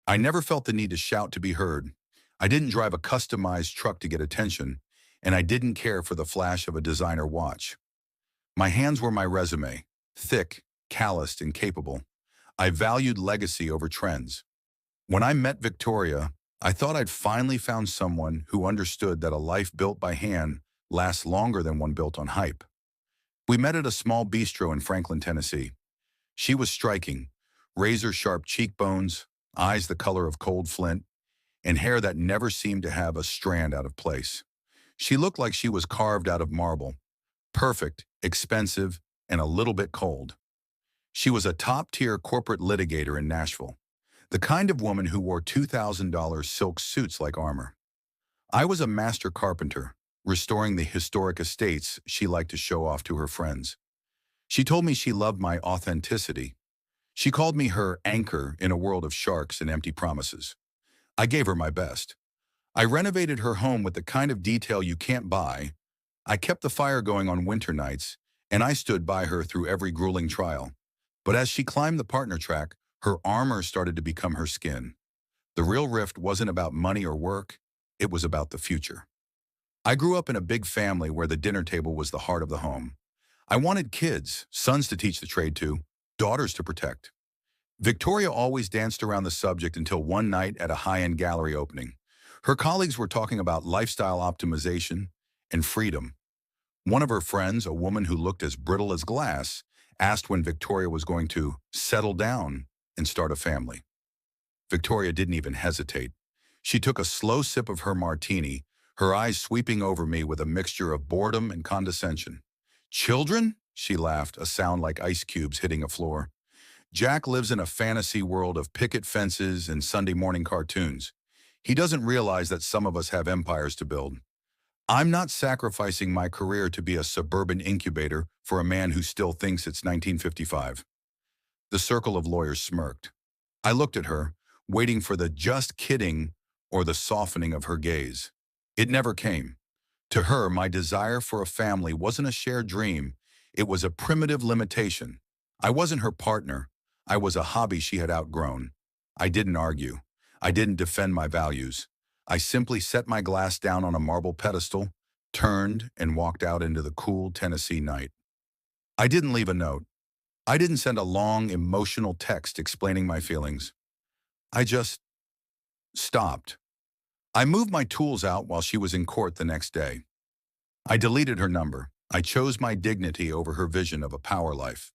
I never felt the need to shout to be heard. I didn't drive a customized truck to get attention, and I didn't care for the flash of a designer watch. My hands were my resume, thick, calloused, and capable. I valued legacy over trends. When I met Victoria, I thought I'd finally found someone who understood that a life built by hand lasts longer than one built on hype. We met at a small bistro in Franklin, Tennessee. She was striking, razor-sharp cheekbones, eyes the color of cold flint, and hair that never seemed to have a strand out of place. She looked like she was carved out of marble, perfect, expensive, and a little bit cold. She was a top-tier corporate litigator in Nashville, the kind of woman who wore $2,000 silk suits like armor. I was a master carpenter, restoring the historic estates she liked to show off to her friends. She told me she loved my authenticity. She called me her anchor in a world of sharks and empty promises. I gave her my best. I renovated her home with the kind of detail you can't buy. I kept the fire going on winter nights, and I stood by her through every grueling trial. But as she climbed the partner track, her armor started to become her skin. The real rift wasn't about money or work, it was about the future. I grew up in a big family where the dinner table was the heart of the home. I wanted kids, sons to teach the trade to, daughters to protect. Victoria always danced around the subject until one night at a high-end gallery opening. Her colleagues were talking about lifestyle optimization and freedom. One of her friends, a woman who looked as brittle as glass, asked when Victoria was going to settle down and start a family. Victoria didn't even hesitate. She took a slow sip of her martini, her eyes sweeping over me with a mixture of boredom and condescension. "Children?" she laughed, a sound like ice cubes hitting a floor. "Jack lives in a fantasy world of picket fences and Sunday morning cartoons. He doesn't realize that some of us have empires to build. I'm not sacrificing my career to be a suburban incubator for a man who still thinks it's 1955. The circle of lawyers smirked. I looked at her, waiting for the "just kidding" or the softening of her gaze. It never came. To her, my desire for a family wasn't a shared dream. It was a primitive limitation. I wasn't her partner. I was a hobby she had outgrown. I didn't argue. I didn't defend my values. I simply set my glass down on a marble pedestal, turned, and walked out into the cool Tennessee night. I didn't leave a note. I didn't send a long, emotional text explaining my feelings. I just stopped. I moved my tools out while she was in court the next day. I deleted her number. I chose my dignity over her vision of a power life.